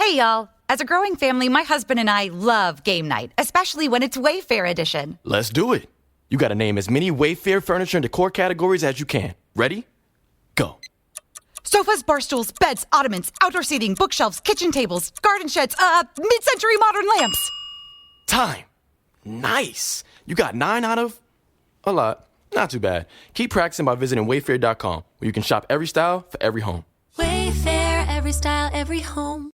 Hey, y'all. As a growing family, my husband and I love game night, especially when it's Wayfair edition. Let's do it. You gotta name as many Wayfair furniture and decor categories as you can. Ready? Go. Sofas, bar stools, beds, ottomans, outdoor seating, bookshelves, kitchen tables, garden sheds, mid-century modern lamps. Time. Nice. You got 9 out of a lot. Not too bad. Keep practicing by visiting Wayfair.com, where you can shop every style for every home. Wayfair, every style, every home.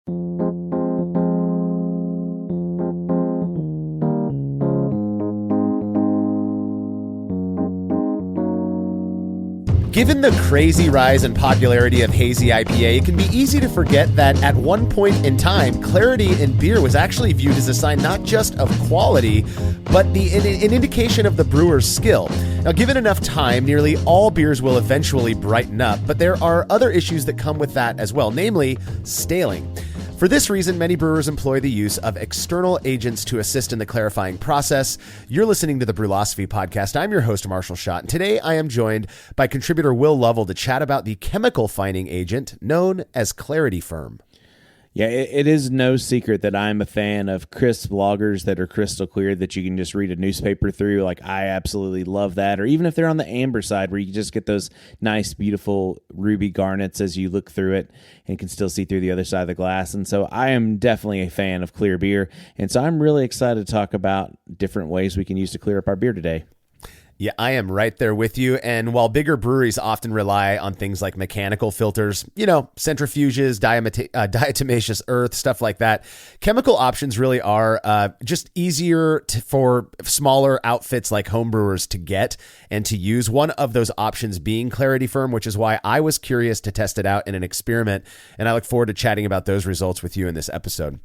Given the crazy rise in popularity of hazy IPA, it can be easy to forget that at one point in time, clarity in beer was actually viewed as a sign not just of quality, but an indication of the brewer's skill. Now, given enough time, nearly all beers will eventually brighten up, but there are other issues that come with that as well, namely staling. For this reason, many brewers employ the use of external agents to assist in the clarifying process. You're listening to the Brülosophy podcast. I'm your host, Marshall Schott, and today I am joined by contributor Will Lovell to chat about the chemical finding agent known as Clarity Ferm. Yeah, it is no secret that I'm a fan of crisp lagers that are crystal clear that you can just read a newspaper through. Like, I absolutely love that. Or even if they're on the amber side where you just get those nice, beautiful ruby garnets as you look through it and can still see through the other side of the glass. And so I am definitely a fan of clear beer. And so I'm really excited to talk about different ways we can use to clear up our beer today. Yeah, I am right there with you. And while bigger breweries often rely on things like mechanical filters, centrifuges, diatomaceous earth, stuff like that, chemical options really are just easier for smaller outfits like homebrewers to get and to use. One of those options being Clarity Ferm, which is why I was curious to test it out in an experiment. And I look forward to chatting about those results with you in this episode.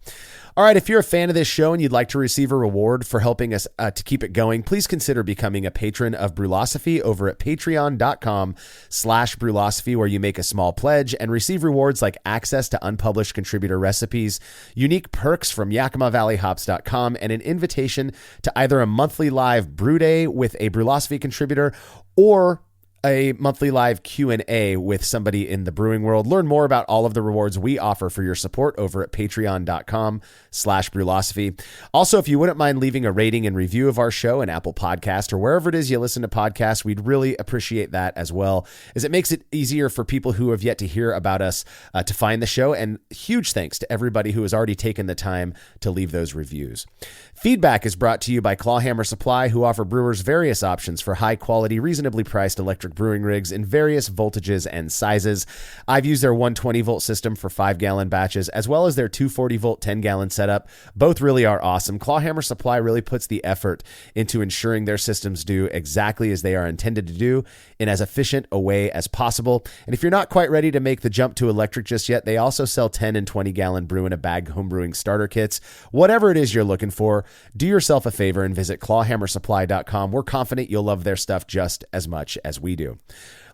All right, if you're a fan of this show and you'd like to receive a reward for helping us to keep it going, please consider becoming a patron of Brülosophy over at patreon.com/Brülosophy, where you make a small pledge and receive rewards like access to unpublished contributor recipes, unique perks from YakimaValleyHops.com, and an invitation to either a monthly live brew day with a Brülosophy contributor or a monthly live Q&A with somebody in the brewing world. Learn more about all of the rewards we offer for your support over at patreon.com/Brülosophy. Also, if you wouldn't mind leaving a rating and review of our show in Apple Podcast or wherever it is you listen to podcasts, we'd really appreciate that as well, as it makes it easier for people who have yet to hear about us to find the show. And huge thanks to everybody who has already taken the time to leave those reviews. Feedback is brought to you by Clawhammer Supply, who offer brewers various options for high-quality, reasonably priced electric brewing rigs in various voltages and sizes. I've used their 120-volt system for 5-gallon batches, as well as their 240-volt 10-gallon setup. Both really are awesome. Clawhammer Supply really puts the effort into ensuring their systems do exactly as they are intended to do in as efficient a way as possible. And if you're not quite ready to make the jump to electric just yet, they also sell 10 and 20-gallon brew-in-a-bag homebrewing starter kits. Whatever it is you're looking for, do yourself a favor and visit clawhammersupply.com. We're confident you'll love their stuff just as much as we do.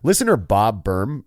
Listener Bob Byrne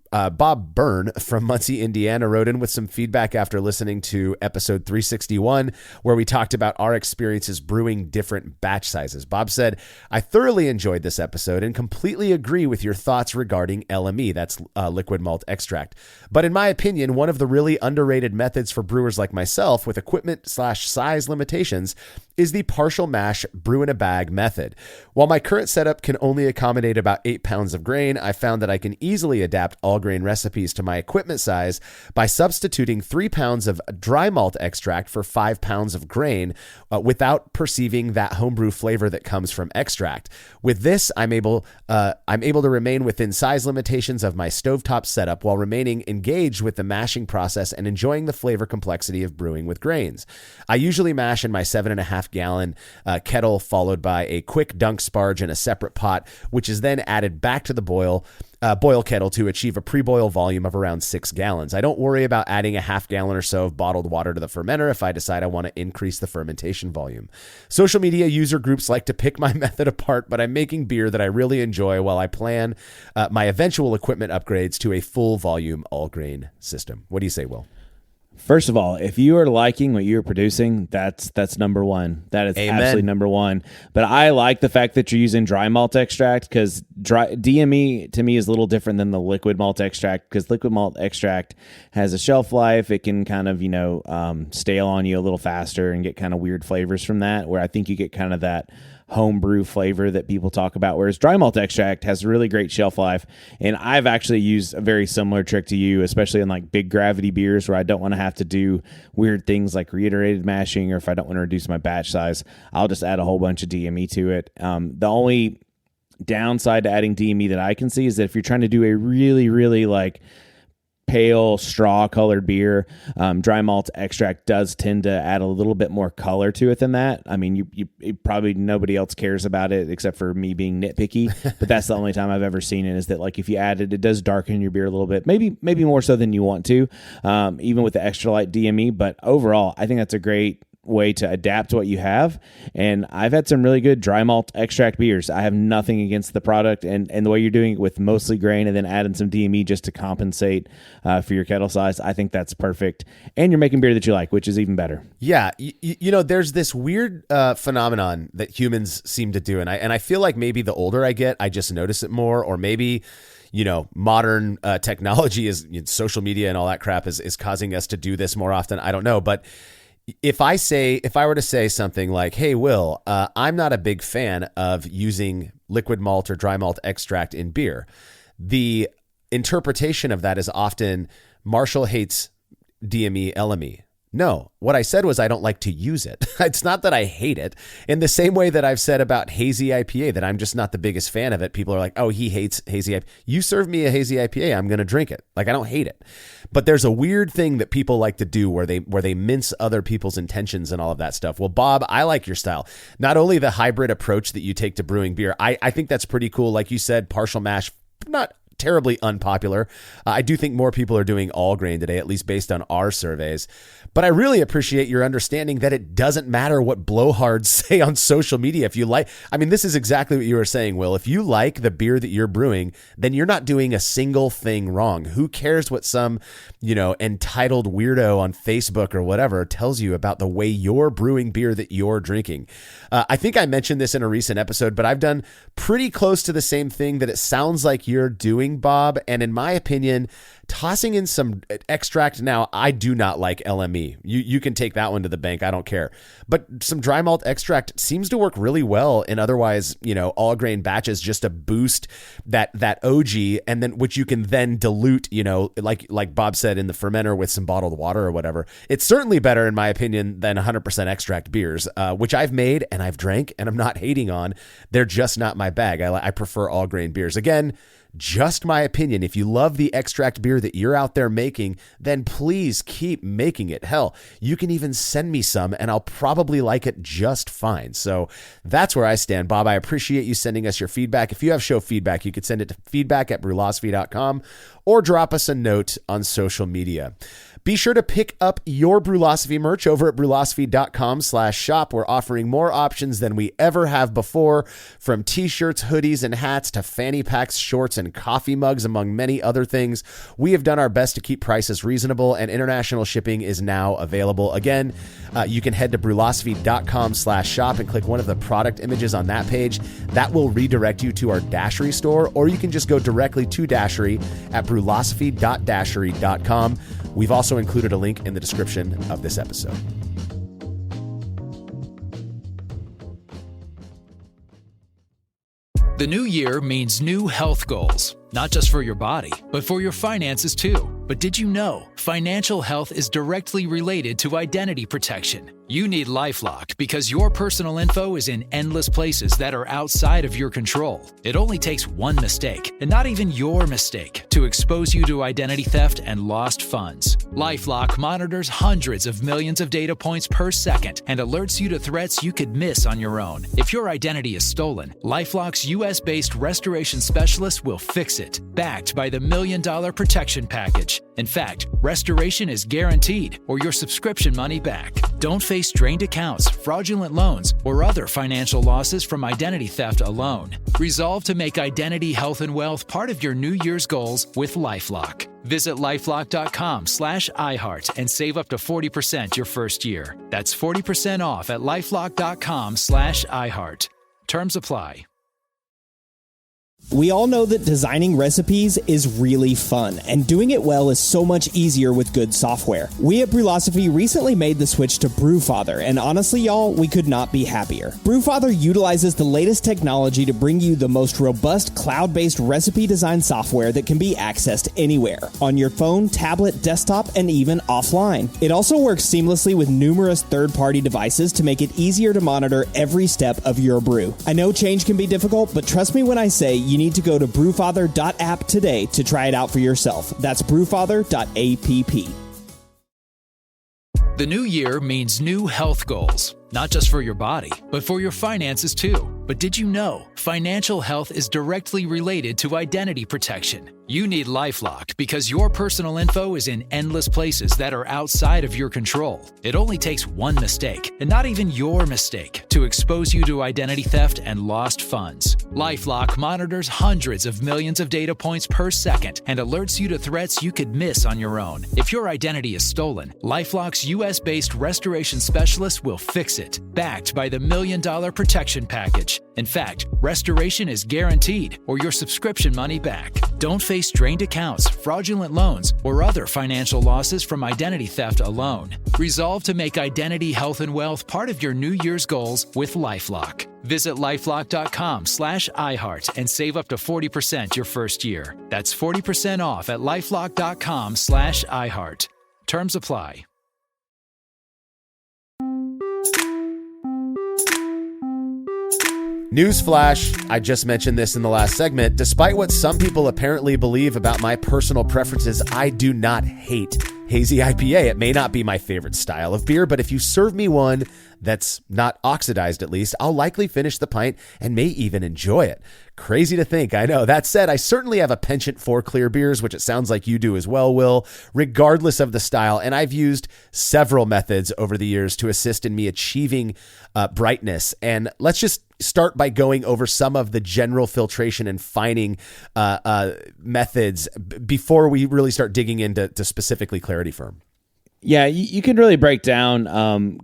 from Muncie, Indiana, wrote in with some feedback after listening to episode 361, where we talked about our experiences brewing different batch sizes. Bob said, "I thoroughly enjoyed this episode and completely agree with your thoughts regarding LME, that's liquid malt extract. But in my opinion, one of the really underrated methods for brewers like myself with equipment/size limitations is the partial mash brew-in-a-bag method. While my current setup can only accommodate about 8 pounds of grain, I found that I can easily adapt all grain recipes to my equipment size by substituting 3 pounds of dry malt extract for 5 pounds of grain without perceiving that homebrew flavor that comes from extract. With this, I'm able to remain within size limitations of my stovetop setup while remaining engaged with the mashing process and enjoying the flavor complexity of brewing with grains. I usually mash in my 7.5-gallon kettle, followed by a quick dunk sparge in a separate pot, which is then added back to the boil kettle to achieve a pre-boil volume of around 6 gallons. I don't worry about adding a half-gallon or so of bottled water to the fermenter if I decide I want to increase the fermentation volume. Social media user groups like to pick my method apart, but I'm making beer that I really enjoy while I plan my eventual equipment upgrades to a full volume all-grain system." What do you say, Will? First of all, if you are liking what you're producing, that's number one. That is Amen. absolutely number one. But I like the fact that you're using dry malt extract, because DME to me is a little different than the liquid malt extract, because liquid malt extract has a shelf life. It can kind of, stale on you a little faster and get kind of weird flavors from that, where I think you get kind of that homebrew flavor that people talk about, whereas dry malt extract has a really great shelf life. And I've actually used a very similar trick to you, especially in like big gravity beers where I don't want to have to do weird things like reiterated mashing, or if I don't want to reduce my batch size, I'll just add a whole bunch of DME to it. The only downside to adding DME that I can see is that if you're trying to do a really, really like pale straw colored beer, dry malt extract does tend to add a little bit more color to it than that. I mean, you probably, nobody else cares about it except for me being nitpicky, but that's the only time I've ever seen it, is that like if you add it, it does darken your beer a little bit, maybe more so than you want to, even with the extra light DME. But overall, I think that's a great way to adapt what you have. And I've had some really good dry malt extract beers. I have nothing against the product, and the way you're doing it with mostly grain and then adding some DME just to compensate for your kettle size, I think that's perfect. And you're making beer that you like, which is even better. Yeah. There's this weird phenomenon that humans seem to do. And I feel like maybe the older I get, I just notice it more, or maybe modern technology is social media and all that crap is causing us to do this more often. I don't know. But if I were to say something like, hey, Will, I'm not a big fan of using liquid malt or dry malt extract in beer, the interpretation of that is often Marshall hates DME, LME. No, what I said was I don't like to use it. It's not that I hate it. In the same way that I've said about hazy IPA, that I'm just not the biggest fan of it. People are like, oh, he hates hazy IPA. You serve me a hazy IPA, I'm going to drink it. Like, I don't hate it. But there's a weird thing that people like to do where they mince other people's intentions and all of that stuff. Well, Bob, I like your style. Not only the hybrid approach that you take to brewing beer, I think that's pretty cool. Like you said, partial mash, not terribly unpopular. I do think more people are doing all grain today, at least based on our surveys. But I really appreciate your understanding that it doesn't matter what blowhards say on social media. If you like, this is exactly what you were saying, Will. If you like the beer that you're brewing, then you're not doing a single thing wrong. Who cares what some, entitled weirdo on Facebook or whatever tells you about the way you're brewing beer that you're drinking? I think I mentioned this in a recent episode, but I've done pretty close to the same thing that it sounds like you're doing, Bob. And in my opinion, tossing in some extract now, I do not like LME. You can take that one to the bank. I don't care. But some dry malt extract seems to work really well in otherwise, all grain batches, just to boost that OG, and then which you can then dilute, like Bob said, in the fermenter with some bottled water or whatever. It's certainly better, in my opinion, than 100% extract beers, which I've made and I've drank and I'm not hating on. They're just not my bag. I prefer all grain beers. Again, just my opinion. If you love the extract beer that you're out there making, then please keep making it. Hell, you can even send me some and I'll probably like it just fine. So that's where I stand, Bob. I appreciate you sending us your feedback. If you have show feedback, you could send it to feedback@brülosophy.com or drop us a note on social media. Be sure to pick up your Brülosophy merch over at brülosophy.com/shop. We're offering more options than we ever have before, from t-shirts, hoodies, and hats to fanny packs, shorts, and coffee mugs, among many other things. We have done our best to keep prices reasonable, and international shipping is now available. Again, you can head to brülosophy.com/shop and click one of the product images on that page. That will redirect you to our Dashery store, or you can just go directly to Dashery at brülosophy.dashery.com. We've also included a link in the description of this episode. The new year means new health goals, not just for your body, but for your finances too. But did you know financial health is directly related to identity protection? You need LifeLock because your personal info is in endless places that are outside of your control. It only takes one mistake, and not even your mistake, to expose you to identity theft and lost funds. LifeLock monitors hundreds of millions of data points per second and alerts you to threats you could miss on your own. If your identity is stolen, LifeLock's US-based restoration specialist will fix it, backed by the $1 Million Protection Package. In fact, restoration is guaranteed or your subscription money back. Don't face drained accounts, fraudulent loans, or other financial losses from identity theft alone. Resolve to make identity, health, and wealth part of your New Year's goals with LifeLock. Visit lifelock.com/iHeart and save up to 40% your first year. That's 40% off at lifelock.com/iHeart. Terms apply. We all know that designing recipes is really fun, and doing it well is so much easier with good software. We at Brülosophy recently made the switch to Brewfather, and honestly, y'all, we could not be happier. Brewfather utilizes the latest technology to bring you the most robust cloud-based recipe design software that can be accessed anywhere, on your phone, tablet, desktop, and even offline. It also works seamlessly with numerous third-party devices to make it easier to monitor every step of your brew. I know change can be difficult, but trust me when I say you need to go to brewfather.app today to try it out for yourself. That's brewfather.app. The new year means new health goals, not just for your body, but for your finances too. But did you know financial health is directly related to identity protection? You need LifeLock because your personal info is in endless places that are outside of your control. It only takes one mistake, and not even your mistake, to expose you to identity theft and lost funds. LifeLock monitors hundreds of millions of data points per second and alerts you to threats you could miss on your own. If your identity is stolen, LifeLock's US-based restoration specialist will fix it, backed by the $1 Million Protection Package. In fact, restoration is guaranteed or your subscription money back. Don't face drained accounts, fraudulent loans, or other financial losses from identity theft alone. Resolve to make identity, health, and wealth part of your New Year's goals with LifeLock. Visit lifelock.com/iHeart and save up to 40% your first year. That's 40% off at lifelock.com/iHeart. Terms apply. Newsflash, I just mentioned this in the last segment. Despite what some people apparently believe about my personal preferences, I do not hate hazy IPA. It may not be my favorite style of beer, but if you serve me one that's not oxidized, at least, I'll likely finish the pint and may even enjoy it. Crazy to think, I know. That said, I certainly have a penchant for clear beers, which it sounds like you do as well, Will, regardless of the style. And I've used several methods over the years to assist in me achieving brightness. And let's just start by going over some of the general filtration and fining methods before we really start digging into specifically Clarity Ferm. Yeah, you can really break down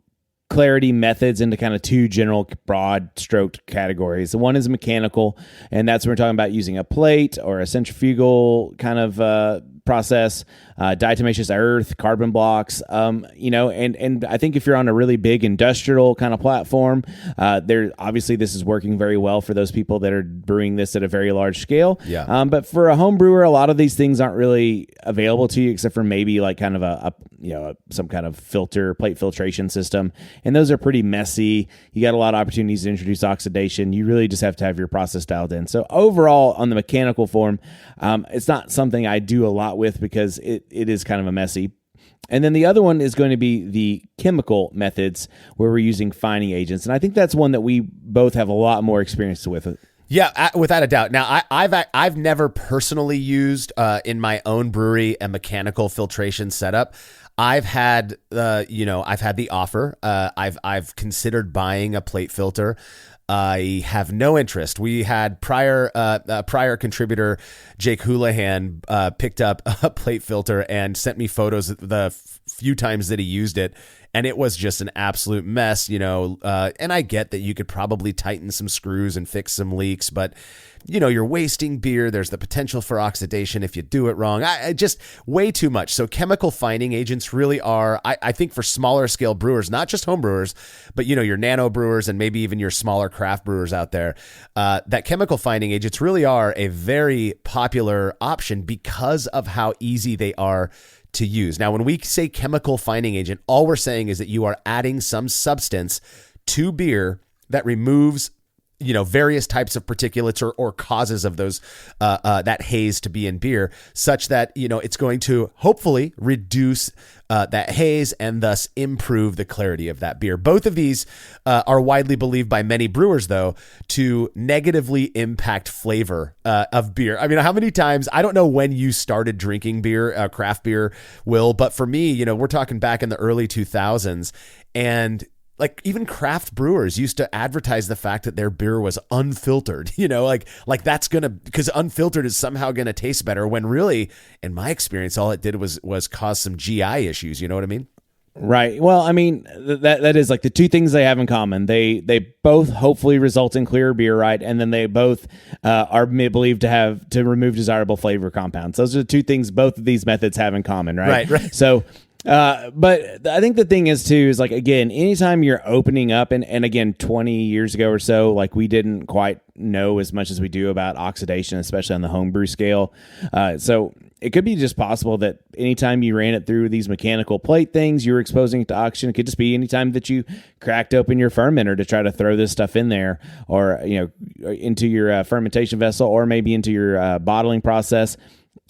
clarity methods into kind of two general broad stroked categories. The one is mechanical, and that's when we're talking about using a plate or a centrifugal kind of process, diatomaceous earth, carbon blocks, and I think if you're on a really big industrial kind of platform, there obviously this is working very well for those people that are brewing this at a very large scale. Yeah. But for a home brewer, a lot of these things aren't really available to you except for maybe like kind of some kind of plate filtration system. And those are pretty messy. You got a lot of opportunities to introduce oxidation. You really just have to have your process dialed in. So overall on the mechanical form, it's not something I do a lot with because it is kind of a messy. And then the other one is going to be the chemical methods where we're using fining agents. And I think that's one that we both have a lot more experience with. Yeah, without a doubt. Now, I've never personally used in my own brewery a mechanical filtration setup. I've had the offer. I've considered buying a plate filter. I have no interest. We had prior contributor Jake Houlihan picked up a plate filter and sent me photos the few times that he used it, and it was just an absolute mess, and I get that you could probably tighten some screws and fix some leaks, but you're wasting beer. There's the potential for oxidation if you do it wrong. I just way too much. So chemical fining agents really are, I think, for smaller scale brewers, not just home brewers, but your nano brewers and maybe even your smaller craft brewers out there, that chemical fining agents really are a very popular option because of how easy they are to use. Now, when we say chemical fining agent, all we're saying is that you are adding some substance to beer that removes various types of particulates or causes of those that haze to be in beer, such that it's going to hopefully reduce that haze and thus improve the clarity of that beer. Both of these are widely believed by many brewers, though, to negatively impact flavor of beer. I mean, how many times, I don't know when you started drinking beer, craft beer, Will, but for me, we're talking back in the early 2000s, and like even craft brewers used to advertise the fact that their beer was unfiltered, like that's because unfiltered is somehow gonna taste better, when really, in my experience, all it did was cause some GI issues. You know what I mean? Right. Well, I mean, that is like the two things they have in common. They both hopefully result in clearer beer, right? And then they both are believed to remove desirable flavor compounds. Those are the two things both of these methods have in common, right? Right. So, but I think the thing is too, is like, again, anytime you're opening up, and again, 20 years ago or so, like we didn't quite know as much as we do about oxidation, especially on the homebrew scale. So it could be just possible that anytime you ran it through these mechanical plate things, you were exposing it to oxygen. It could just be anytime that you cracked open your fermenter to try to throw this stuff in there, or, into your fermentation vessel, or maybe into your bottling process.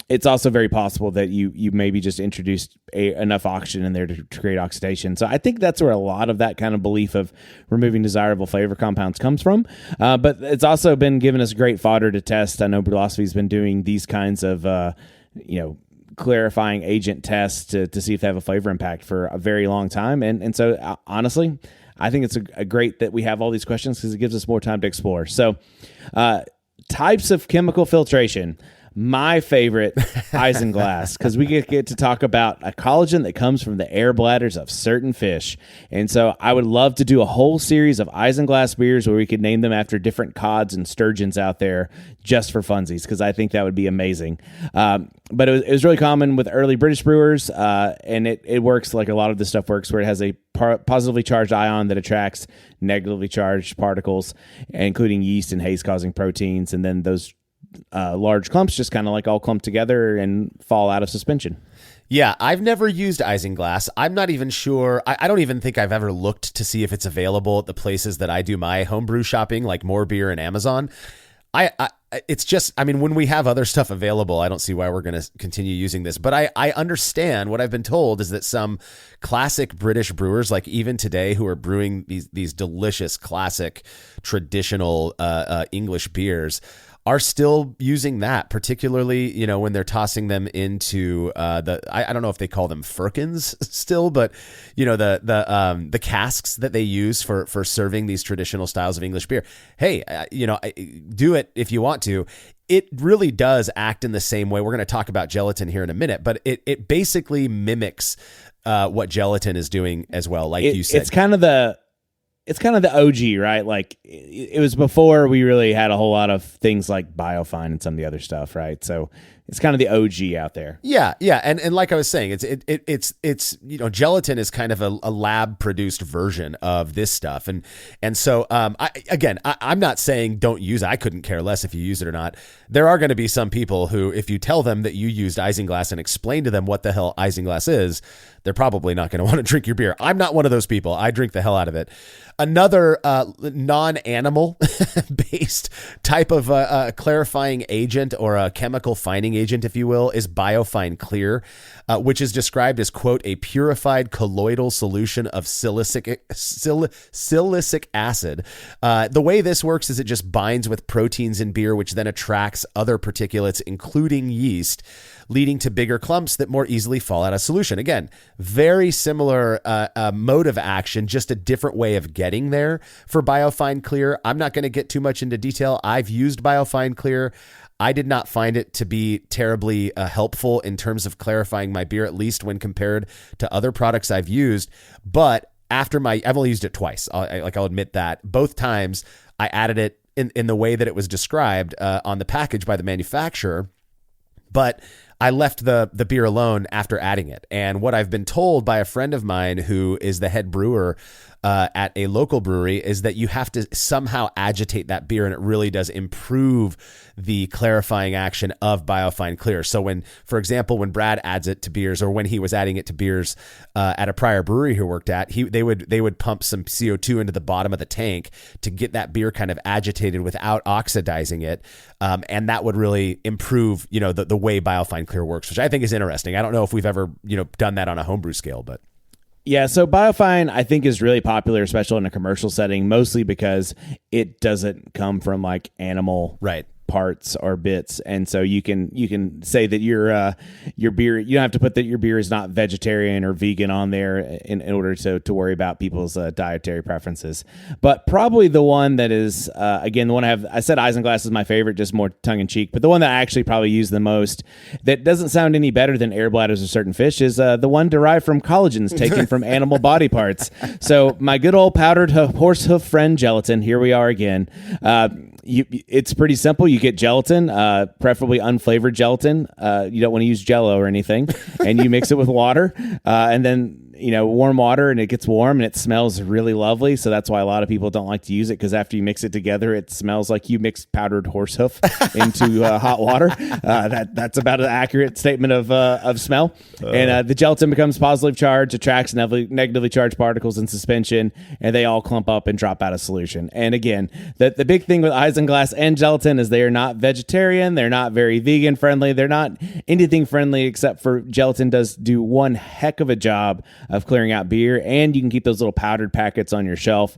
It's also very possible that you maybe just introduced enough oxygen in there to create oxidation. So I think that's where a lot of that kind of belief of removing desirable flavor compounds comes from. But it's also been giving us great fodder to test. I know Brülosophy's been doing these kinds of, clarifying agent tests to see if they have a flavor impact for a very long time. And so honestly, I think it's a great that we have all these questions, because it gives us more time to explore. So types of chemical filtration. My favorite, isinglass, because we get to talk about a collagen that comes from the air bladders of certain fish. And so I would love to do a whole series of isinglass beers where we could name them after different cods and sturgeons out there, just for funsies, because I think that would be amazing. But it was really common with early British brewers, and it works like a lot of this stuff works, where it has a positively charged ion that attracts negatively charged particles, including yeast and haze-causing proteins, and then those large clumps just kind of like all clump together and fall out of suspension. Yeah, I've never used isinglass. I'm not even sure. I don't even think I've ever looked to see if it's available at the places that I do my homebrew shopping, like More Beer and Amazon. It's just, I mean, when we have other stuff available, I don't see why we're going to continue using this. But I understand, what I've been told is that some classic British brewers, like even today, who are brewing these delicious, classic, traditional English beers, are still using that, particularly, when they're tossing them into I don't know if they call them firkins still, but the casks that they use for serving these traditional styles of English beer. Hey, do it if you want to. It really does act in the same way. We're going to talk about gelatin here in a minute, but it basically mimics what gelatin is doing as well. Like you said, it's kind of the OG, right? Like it was before we really had a whole lot of things like Biofine and some of the other stuff, right? So it's kind of the OG out there. Yeah, and like I was saying, it's gelatin is kind of a lab produced version of this stuff, and so I'm not saying don't use it. I couldn't care less if you use it or not. There are going to be some people who, if you tell them that you used isinglass and explain to them what the hell isinglass is, they're probably not going to want to drink your beer. I'm not one of those people. I drink the hell out of it. Another non-animal based type of clarifying agent, or a chemical fining agent, if you will, is Biofine Clear, which is described as, quote, a purified colloidal solution of silicic acid. The way this works is it just binds with proteins in beer, which then attracts other particulates, including yeast, leading to bigger clumps that more easily fall out of solution. Again, very similar mode of action, just a different way of getting there for Biofine Clear. I'm not going to get too much into detail. I've used Biofine Clear. I did not find it to be terribly helpful in terms of clarifying my beer, at least when compared to other products I've used. But I've only used it twice. I'll admit that. Both times I added it in the way that it was described on the package by the manufacturer, but I left the beer alone after adding it. And what I've been told by a friend of mine who is the head brewer at a local brewery is that you have to somehow agitate that beer, and it really does improve the clarifying action of Biofine Clear. So when, for example, when Brad adds it to beers, or when he was adding it to beers at a prior brewery he worked at, they would pump some CO2 into the bottom of the tank to get that beer kind of agitated without oxidizing it, and that would really improve the way Biofine Clear works, which I think is interesting. I don't know if we've ever done that on a homebrew scale, but. Yeah, so Biofine, I think, is really popular, especially in a commercial setting, mostly because it doesn't come from like animal parts or bits, and so you can say that your beer, you don't have to put that your beer is not vegetarian or vegan on there in order to worry about people's dietary preferences. But probably the one that is again, the one I said Isinglass is my favorite, just more tongue in cheek, but the one that I actually probably use the most that doesn't sound any better than air bladders of certain fish is the one derived from collagens taken from animal body parts. So my good old powdered horse hoof friend gelatin, here we are again. It's pretty simple. You get gelatin, preferably unflavored gelatin. You don't want to use Jell-O or anything, and you mix it with water, and then warm water, and it gets warm and it smells really lovely. So that's why a lot of people don't like to use it, because after you mix it together, it smells like you mixed powdered horse hoof into hot water. That's about an accurate statement of smell. And the gelatin becomes positively charged, attracts negatively charged particles in suspension, and they all clump up and drop out of solution. And again, the big thing with isinglass and gelatin is they are not vegetarian. They're not very vegan friendly. They're not anything friendly, except for gelatin does do one heck of a job of clearing out beer, and you can keep those little powdered packets on your shelf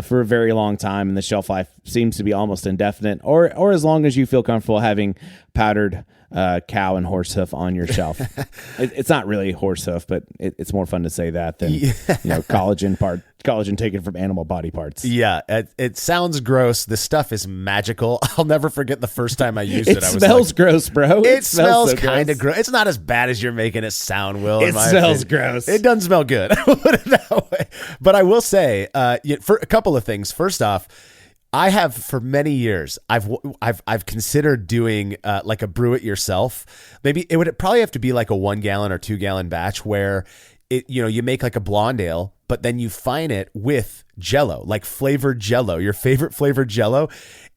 for a very long time, and the shelf life seems to be almost indefinite, or as long as you feel comfortable having powdered cow and horse hoof on your shelf. It's not really horse hoof, but it's more fun to say that than collagen taken from animal body parts. Yeah, it sounds gross. The stuff is magical. I'll never forget the first time I used it. It smells gross, bro. It smells kind of gross. It's not as bad as you're making it sound, Will. It smells gross. It doesn't smell good. Put it that way. But I will say, for a couple of things. First off, I have for many years. I've considered doing like a brew it yourself. Maybe it would probably have to be like a 1 gallon or 2 gallon batch where you make like a blonde ale, but then you fine it with Jell-O, like flavored Jell-O, your favorite flavored Jell-O.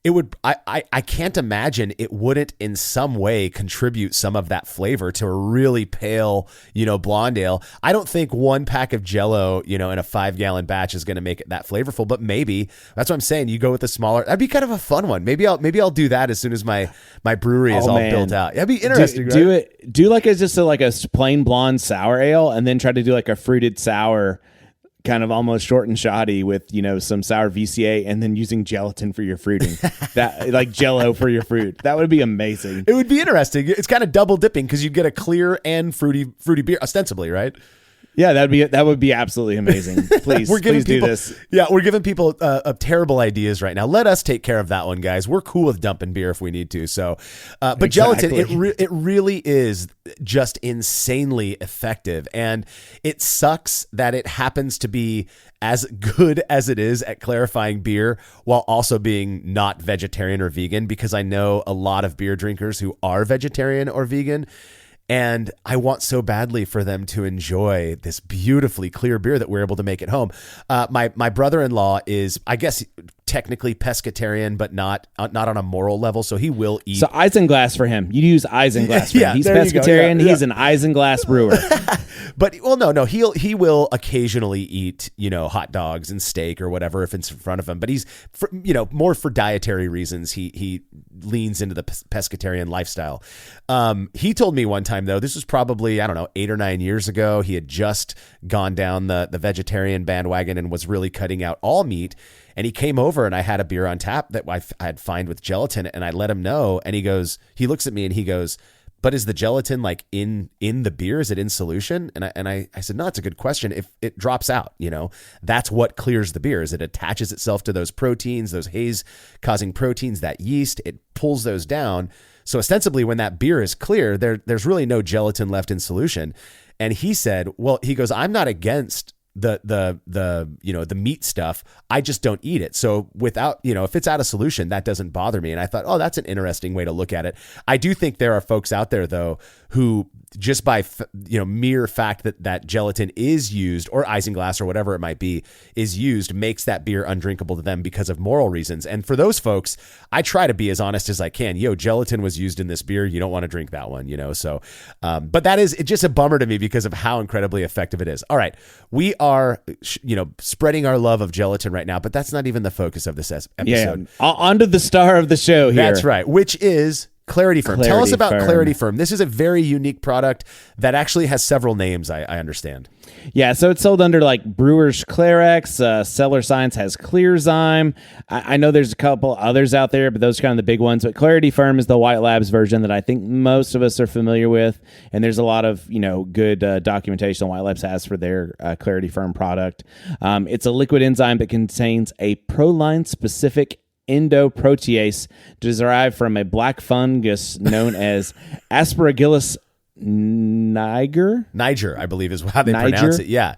It would, I can't imagine it wouldn't in some way contribute some of that flavor to a really pale, blonde ale. I don't think one pack of Jell-O, in a 5 gallon batch is going to make it that flavorful, but maybe that's what I'm saying. You go with a smaller, that'd be kind of a fun one. Maybe I'll do that as soon as my brewery is all built out. That'd be interesting. Do like a plain blonde sour ale, and then try to do like a fruited sour, kind of almost short and shoddy with, some sour VCA, and then using gelatin for your fruiting. That like Jell-O for your fruit. That would be amazing. It would be interesting. It's kind of double dipping because you get a clear and fruity beer, ostensibly, right? Yeah, that would be absolutely amazing. Please do this. Yeah, we're giving people terrible ideas right now. Let us take care of that one, guys. We're cool with dumping beer if we need to. So, but Exactly. Gelatin, it really is just insanely effective, and it sucks that it happens to be as good as it is at clarifying beer while also being not vegetarian or vegan, because I know a lot of beer drinkers who are vegetarian or vegan. And I want so badly for them to enjoy this beautifully clear beer that we're able to make at home. My brother-in-law is, I guess, technically pescatarian, but not on a moral level. So he will eat. So isinglass for him. You use isinglass for him. Yeah, He's there you go. pescatarian. Yeah. He's an isinglass brewer. But no, he will occasionally eat, hot dogs and steak or whatever if it's in front of him. But he's, more for dietary reasons. He leans into the pescatarian lifestyle. He told me one time, though, this was probably, 8 or 9 years ago. He had just gone down the vegetarian bandwagon and was really cutting out all meat. And he came over and I had a beer on tap that I had fined with gelatin, and I let him know. And he looks at me and he goes, "But is the gelatin like in the beer? Is it in solution?" And I said, "No, it's a good question. If it drops out, that's what clears the beer. Is it attaches itself to those proteins, those haze causing proteins, that yeast, it pulls those down. So ostensibly when that beer is clear, there's really no gelatin left in solution." And he said, "Well, he goes, I'm not against the meat stuff. I just don't eat it. So without, if it's out of solution, that doesn't bother me." And I thought, that's an interesting way to look at it. I do think there are folks out there though, who just by, mere fact that gelatin is used, or isinglass or whatever it might be, is used, makes that beer undrinkable to them because of moral reasons. And for those folks, I try to be as honest as I can. Gelatin was used in this beer. You don't want to drink that one, so, but it's just a bummer to me because of how incredibly effective it is. All right. We are, spreading our love of gelatin right now, but that's not even the focus of this episode. Yeah. On to the star of the show here. That's right. Which is Clarity Ferm. Tell us Clarity about Ferm. Clarity Ferm. This is a very unique product that actually has several names, I understand. Yeah, so it's sold under like Brewer's Clarex. Cellar Science has Clearzyme. I know there's a couple others out there, but those are kind of the big ones. But Clarity Ferm is the White Labs version that I think most of us are familiar with. And there's a lot of good documentation White Labs has for their Clarity Ferm product. It's a liquid enzyme that contains a proline-specific endoprotease derived from a black fungus known as Aspergillus niger, I believe is how they pronounce it. Yeah.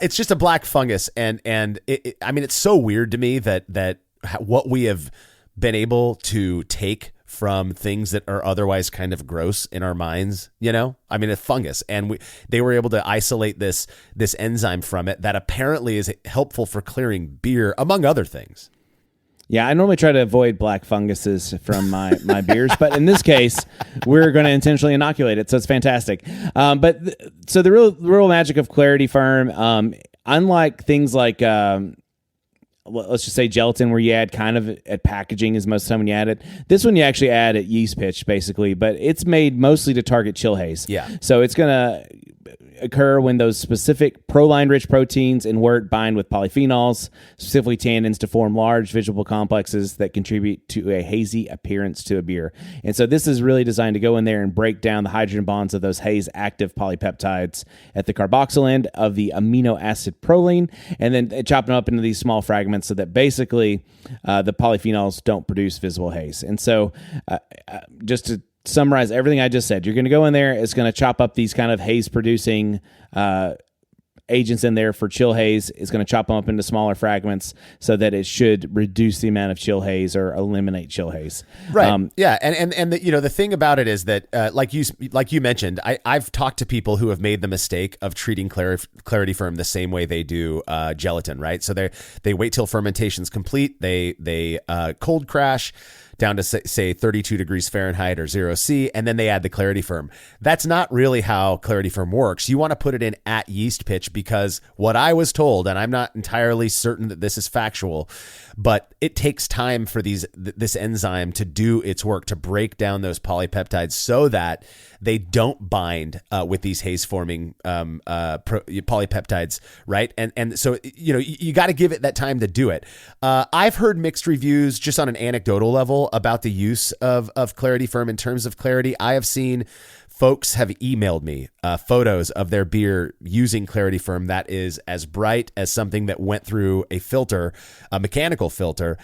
It's just a black fungus. And I mean, it's so weird to me that what we have been able to take from things that are otherwise kind of gross in our minds, I mean, a fungus. And they were able to isolate this enzyme from it that apparently is helpful for clearing beer, among other things. Yeah, I normally try to avoid black funguses from my beers, but in this case, we're going to intentionally inoculate it, so it's fantastic. So the real magic of Clarity Ferm, unlike things like let's just say gelatin, where you add kind of at packaging is most of the time when you add it. This one you actually add at yeast pitch, basically, but it's made mostly to target chill haze. Yeah. So it's going to occur when those specific proline-rich proteins in wort bind with polyphenols, specifically tannins, to form large visible complexes that contribute to a hazy appearance to a beer. And so this is really designed to go in there and break down the hydrogen bonds of those haze-active polypeptides at the carboxyl end of the amino acid proline, and then chop them up into these small fragments so that basically the polyphenols don't produce visible haze. And so just to summarize everything I just said, you're going to go in there, it's going to chop up these kind of haze producing agents in there for chill haze. It's going to chop them up into smaller fragments so that it should reduce the amount of chill haze or eliminate chill haze. Right. Yeah. And the thing about it is that like you mentioned, I've talked to people who have made the mistake of treating Clarity Ferm the same way they do gelatin, right? So they wait till fermentation's complete. They cold crash down to say 32 degrees Fahrenheit or 0°C, and then they add the Clarity Ferm. That's not really how Clarity Ferm works. You want to put it in at yeast pitch, because what I was told, and I'm not entirely certain that this is factual, but it takes time for this enzyme to do its work, to break down those polypeptides so that they don't bind with these haze-forming polypeptides, right? And so, you got to give it that time to do it. I've heard mixed reviews just on an anecdotal level about the use of Clarity Ferm in terms of clarity. I have seen folks have emailed me photos of their beer using Clarity Ferm that is as bright as something that went through a filter, a mechanical filter.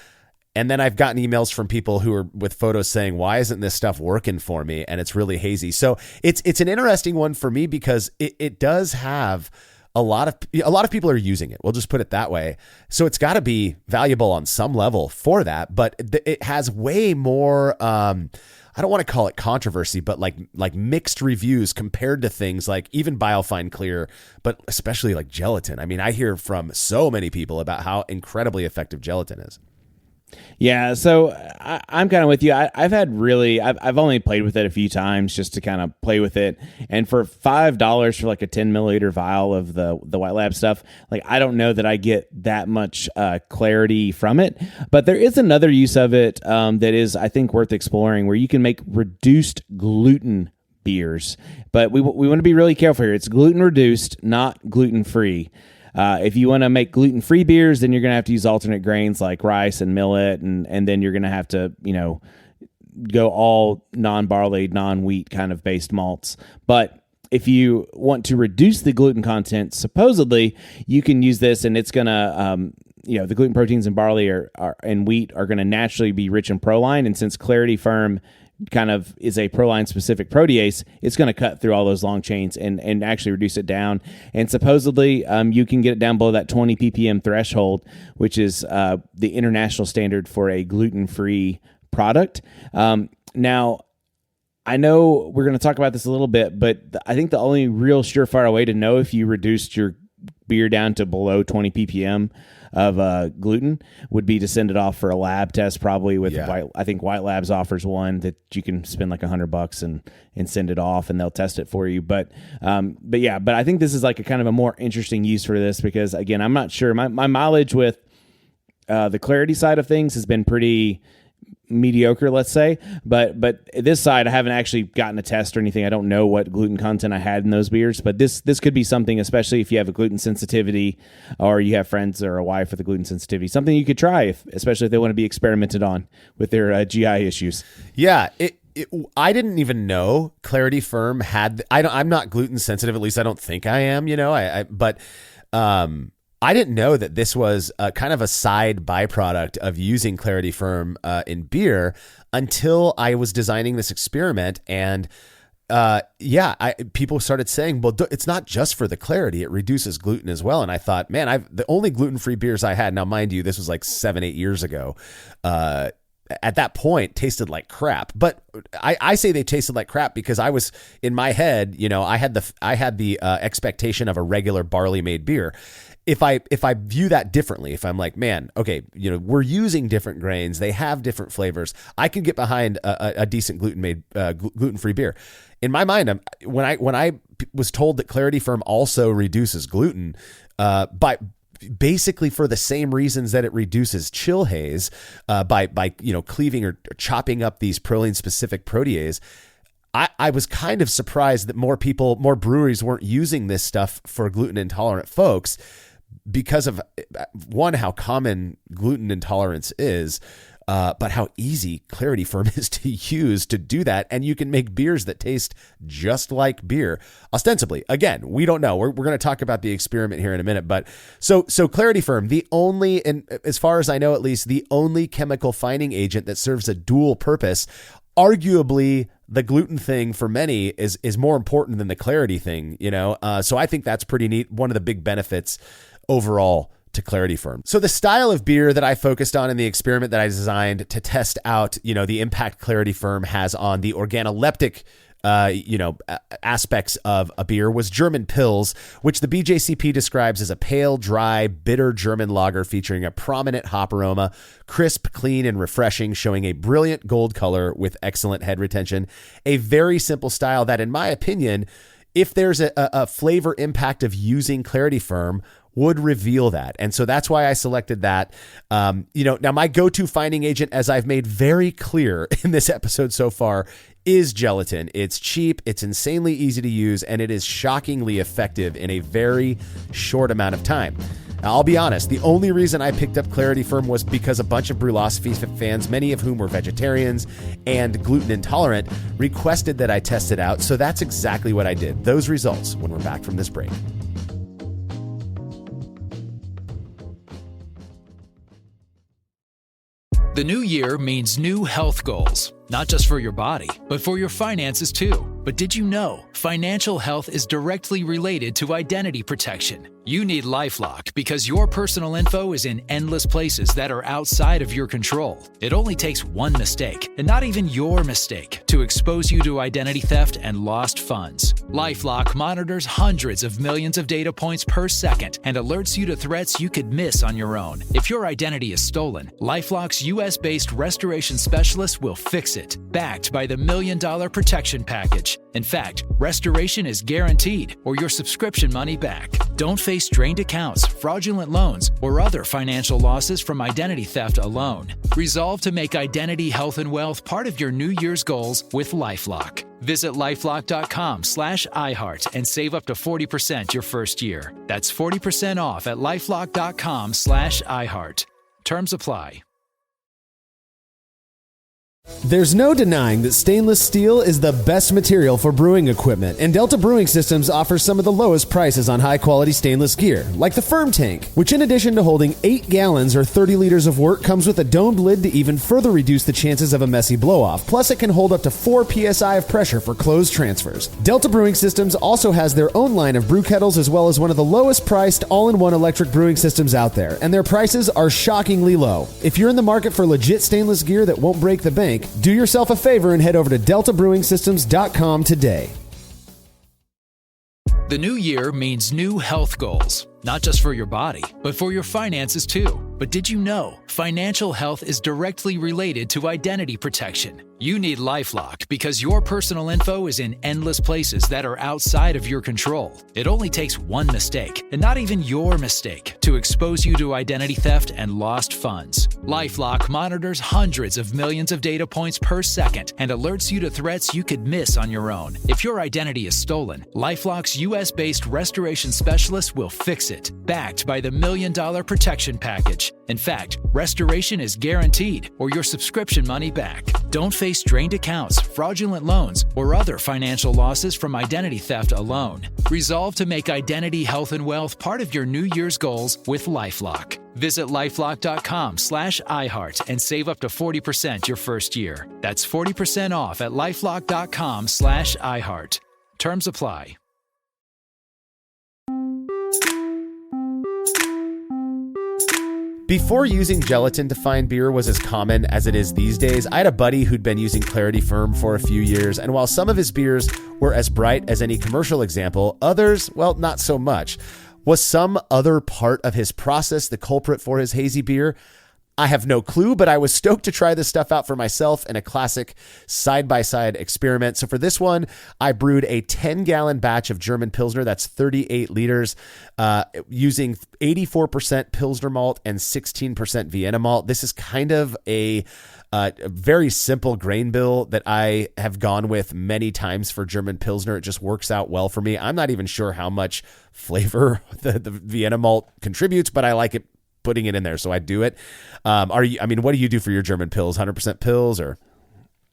And then I've gotten emails from people who are with photos saying, why isn't this stuff working for me? And it's really hazy. So it's an interesting one for me, because it does have a lot of people are using it. We'll just put it that way. So it's got to be valuable on some level for that, but it has way more, I don't want to call it controversy, but like mixed reviews compared to things like even Biofine Clear, but especially like gelatin. I mean, I hear from so many people about how incredibly effective gelatin is. Yeah, so I'm kind of with you. I've only played with it a few times just to kind of play with it, and for $5 for like a 10 milliliter vial of the White Lab stuff, like I don't know that I get that much clarity from it. But there is another use of it that is, I think, worth exploring, where you can make reduced gluten beers. But we want to be really careful here. It's gluten reduced, not gluten free. If you want to make gluten-free beers, then you're going to have to use alternate grains like rice and millet, and then you're going to have to, go all non-barley, non-wheat kind of based malts. But if you want to reduce the gluten content, supposedly you can use this, and it's going to, the gluten proteins in barley and wheat are going to naturally be rich in proline, and since Clarity Ferm kind of is a proline specific protease, it's going to cut through all those long chains and actually reduce it down. And supposedly you can get it down below that 20 ppm threshold, which is the international standard for a gluten-free product. Now, I know we're going to talk about this a little bit, but I think the only real surefire way to know if you reduced your beer down to below 20 ppm of gluten would be to send it off for a lab test, probably with I think White Labs offers one that you can spend like $100 and send it off, and they'll test it for you. But I think this is like a kind of a more interesting use for this, because again, I'm not sure my mileage with the Clarity side of things has been pretty mediocre, let's say. But this side, I haven't actually gotten a test or anything. I don't know what gluten content I had in those beers, but this could be something, especially if you have a gluten sensitivity or you have friends or a wife with a gluten sensitivity, something you could try, especially if they want to be experimented on with their GI issues. Yeah, I didn't even know Clarity Ferm had. I'm not gluten sensitive. At least I don't think I am. But I didn't know that this was kind of a side byproduct of using Clarity Ferm in beer until I was designing this experiment. And people started saying, well, it's not just for the clarity, it reduces gluten as well. And I thought, man, the only gluten-free beers I had, now mind you, this was like 7-8 years ago, at that point tasted like crap. But I say they tasted like crap because I was in my head, I had the expectation of a regular barley made beer. If I view that differently, if I'm like, man, okay, we're using different grains, they have different flavors, I can get behind a decent gluten-free beer. In my mind, when I was told that Clarity Ferm also reduces gluten, by basically for the same reasons that it reduces chill haze, by cleaving or chopping up these proline specific protease, I was kind of surprised that more breweries weren't using this stuff for gluten intolerant folks, because of one, how common gluten intolerance is, but how easy Clarity Ferm is to use to do that. And you can make beers that taste just like beer, ostensibly. Again, we don't know. We're going to talk about the experiment here in a minute. But so Clarity Ferm, the only, and as far as I know, at least the only chemical fining agent that serves a dual purpose. Arguably, the gluten thing for many is more important than the clarity thing, So I think that's pretty neat. One of the big benefits overall to Clarity Ferm. So the style of beer that I focused on in the experiment that I designed to test out, the impact Clarity Ferm has on the organoleptic aspects of a beer was German Pils, which the BJCP describes as a pale, dry, bitter German lager featuring a prominent hop aroma, crisp, clean, and refreshing, showing a brilliant gold color with excellent head retention. A very simple style that, in my opinion, if there's a flavor impact of using Clarity Ferm, would reveal that. And so that's why I selected that. Now my go-to finding agent, as I've made very clear in this episode so far, is gelatin. It's cheap, it's insanely easy to use, and it is shockingly effective in a very short amount of time. Now, I'll be honest, the only reason I picked up Clarity Ferm was because a bunch of Brülosophy fans, many of whom were vegetarians and gluten intolerant, requested that I test it out. So that's exactly what I did. Those results when we're back from this break. The new year means new health goals, not just for your body, but for your finances too. But did you know financial health is directly related to identity protection? You need LifeLock because your personal info is in endless places that are outside of your control. It only takes one mistake, and not even your mistake, to expose you to identity theft and lost funds. LifeLock monitors hundreds of millions of data points per second and alerts you to threats you could miss on your own. If your identity is stolen, LifeLock's US-based restoration specialist will fix it, backed by the $1 Million Protection Package. In fact, restoration is guaranteed or your subscription money back. Don't face strained accounts, fraudulent loans, or other financial losses from identity theft alone. Resolve to make identity, health, and wealth part of your New Year's goals with LifeLock. Visit lifelock.com/iHeart and save up to 40% your first year. That's 40% off at lifelock.com/iHeart. Terms apply. There's no denying that stainless steel is the best material for brewing equipment, and Delta Brewing Systems offers some of the lowest prices on high-quality stainless gear, like the Ferm Tank, which in addition to holding 8 gallons or 30 liters of work, comes with a domed lid to even further reduce the chances of a messy blow-off. Plus, it can hold up to 4 psi of pressure for closed transfers. Delta Brewing Systems also has their own line of brew kettles, as well as one of the lowest-priced all-in-one electric brewing systems out there, and their prices are shockingly low. If you're in the market for legit stainless gear that won't break the bank, do yourself a favor and head over to deltabrewingsystems.com today. The new year means new health goals, not just for your body, but for your finances too. But did you know financial health is directly related to identity protection? You need LifeLock because your personal info is in endless places that are outside of your control. It only takes one mistake, and not even your mistake, to expose you to identity theft and lost funds. LifeLock monitors hundreds of millions of data points per second and alerts you to threats you could miss on your own. If your identity is stolen, LifeLock's US-based restoration specialist will fix it, backed by the $1 Million Protection Package. In fact, restoration is guaranteed or your subscription money back. Don't face drained accounts, fraudulent loans, or other financial losses from identity theft alone. Resolve to make identity, health, and wealth part of your New Year's goals with LifeLock. Visit lifelock.com/iHeart and save up to 40% your first year. That's 40% off at lifelock.com/iHeart. Terms apply. Before using gelatin to find beer was as common as it is these days, I had a buddy who'd been using Clarity Ferm for a few years, and while some of his beers were as bright as any commercial example, others, well, not so much. Was some other part of his process the culprit for his hazy beer? I have no clue, but I was stoked to try this stuff out for myself in a classic side-by-side experiment. So for this one, I brewed a 10-gallon batch of German Pilsner, that's 38 liters, using 84% Pilsner malt and 16% Vienna malt. This is kind of a very simple grain bill that I have gone with many times for German Pilsner. It just works out well for me. I'm not even sure how much flavor the Vienna malt contributes, but I like it putting it in there, so I do it. What do you do for your German pills? 100% pills or?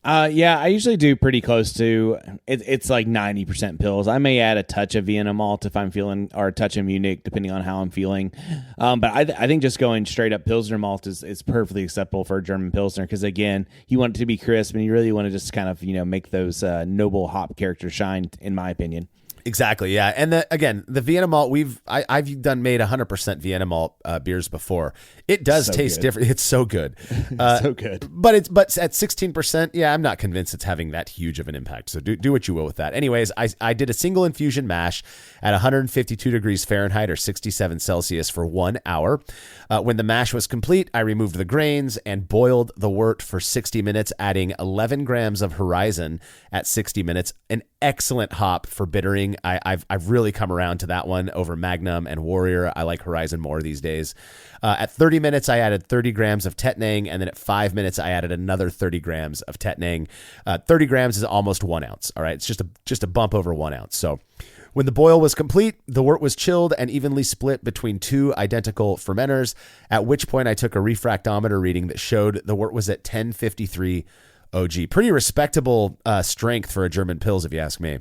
Yeah, I usually do pretty close to it's like 90% pills. I may add a touch of Vienna malt if I'm feeling, or a touch of Munich, depending on how I'm feeling. But I think just going straight up Pilsner malt is perfectly acceptable for a German Pilsner, because again, you want it to be crisp and you really want to just kind of, make those noble hop characters shine, in my opinion. Exactly, yeah. And the Vienna malt, I've made 100% Vienna malt beers before. It does taste different. It's so good. So good. But at 16%, yeah, I'm not convinced it's having that huge of an impact. So do what you will with that. Anyways, I did a single infusion mash at 152 degrees Fahrenheit or 67 Celsius for 1 hour. When the mash was complete, I removed the grains and boiled the wort for 60 minutes, adding 11 grams of Horizon at 60 minutes. An excellent hop for bittering. I've really come around to that one over Magnum and Warrior. I like Horizon more these days. At 30 minutes, I added 30 grams of Tettnang, and then at 5 minutes, I added another 30 grams of Tettnang. 30 grams is almost 1 ounce. All right, it's just a bump over 1 ounce. So when the boil was complete, the wort was chilled and evenly split between two identical fermenters, at which point I took a refractometer reading that showed the wort was at 1053 OG. Pretty respectable strength for a German Pils, if you ask me.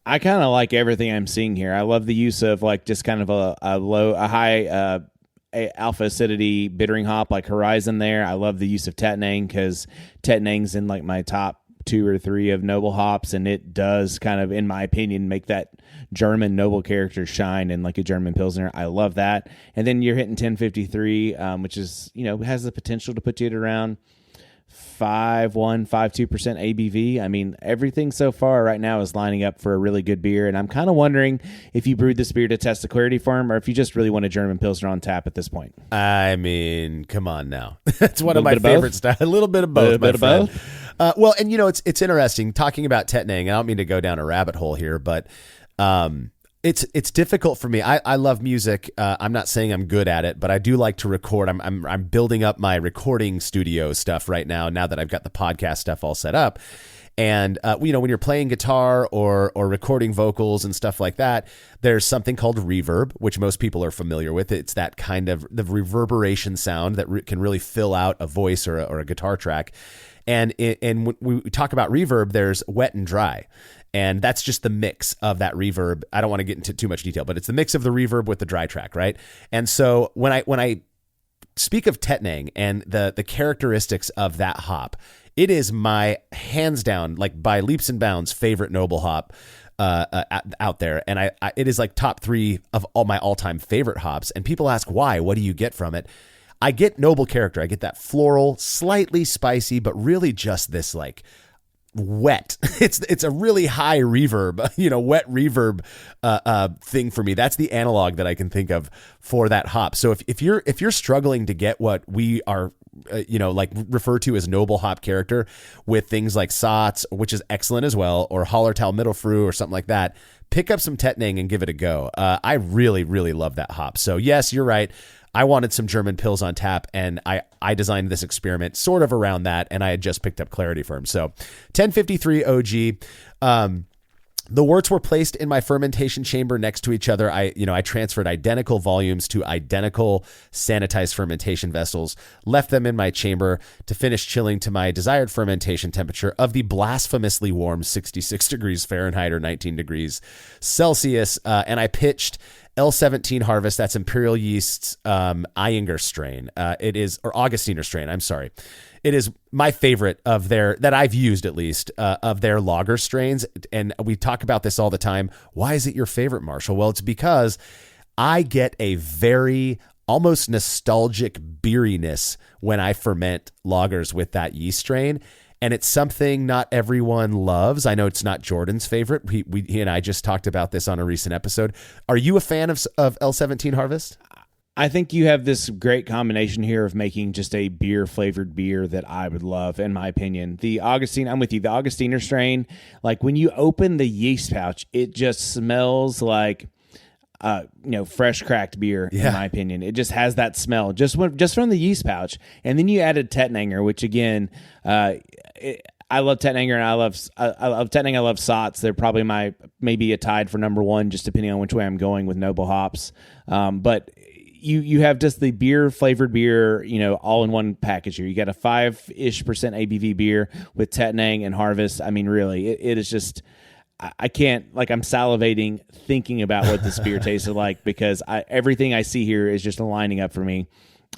I kind of like everything I'm seeing here. I love the use of like just kind of a high alpha acidity bittering hop like Horizon there. I love the use of Tettnang, because Tettnang's in like my top 2 or 3 of noble hops, and it does kind of, in my opinion, make that German noble character shine in like a German Pilsner. I love that. And then you're hitting 1053, which is, has the potential to put you at around 5.2% ABV. I mean, everything so far right now is lining up for a really good beer, and I'm kind of wondering if you brewed this beer to test the Clarity Ferm, or if you just really want a German Pilsner on tap at this point. I mean, come on now. That's one of my favorite styles. A little bit of both. A bit of both. Well, and it's interesting talking about Tettnang. I don't mean to go down a rabbit hole here, but it's difficult for me. I love music. I'm not saying I'm good at it, but I do like to record. I'm building up my recording studio stuff right now that I've got the podcast stuff all set up. And when you're playing guitar or recording vocals and stuff like that, there's something called reverb, which most people are familiar with. It's that kind of the reverberation sound that can really fill out a voice or a guitar track. And when we talk about reverb, there's wet and dry. And that's just the mix of that reverb. I don't want to get into too much detail, but it's the mix of the reverb with the dry track, right? And so when I speak of Tettnang and the characteristics of that hop, it is my hands down, like by leaps and bounds, favorite noble hop out there. And it is like top 3 of all my all-time favorite hops. And people ask why. What do you get from it? I get noble character. I get that floral, slightly spicy, but really just this like wet. It's a really high reverb, wet reverb thing for me. That's the analog that I can think of for that hop. So if you're struggling to get what we are like refer to as noble hop character with things like Sots, which is excellent as well, or Hallertau Mittelfrüh or something like that, pick up some Tettnang and give it a go. I really, really love that hop. So yes, you're right. I wanted some German pills on tap, and I designed this experiment sort of around that, and I had just picked up Clarity Ferm. So 1053 OG. The worts were placed in my fermentation chamber next to each other. I transferred identical volumes to identical sanitized fermentation vessels, left them in my chamber to finish chilling to my desired fermentation temperature of the blasphemously warm 66 degrees Fahrenheit or 19 degrees Celsius. And I pitched L17 Harvest. That's Imperial Yeast's Eyinger strain. It is, or Augustiner strain. I'm sorry. It is my favorite of their, that I've used at least, of their lager strains. And we talk about this all the time. Why is it your favorite, Marshall? Well, it's because I get a very almost nostalgic beeriness when I ferment lagers with that yeast strain. And it's something not everyone loves. I know it's not Jordan's favorite. He and I just talked about this on a recent episode. Are you a fan of L17 Harvest? I think you have this great combination here of making just a beer-flavored beer that I would love, in my opinion. The Augustine, I'm with you. The Augustiner strain, like when you open the yeast pouch, it just smells like, fresh cracked beer, in my opinion. It just has that smell just from the yeast pouch. And then you added Tettnanger, which again, I love Tettnanger, and I love Tettnanger. I love Sots. They're probably maybe a tied for number one, just depending on which way I'm going with noble hops. But you have just the beer flavored beer, all in one package here. You got a 5-ish% ABV beer with Tettnang and Harvest. I mean, really, it is just, I can't, I'm salivating thinking about what this beer tasted like, because everything I see here is just lining up for me.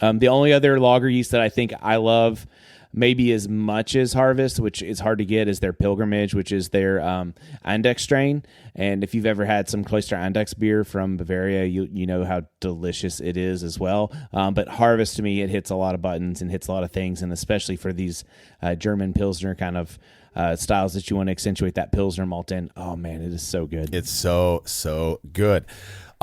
The only other lager yeast that I think I love maybe as much as Harvest, which is hard to get, is their Pilgrimage, which is their Index strain. And if you've ever had some Kloster Index beer from Bavaria, you know how delicious it is as well. But Harvest, to me, it hits a lot of buttons and hits a lot of things, and especially for these German Pilsner kind of styles that you want to accentuate that Pilsner malt in. Oh, man, it is so good. It's so good.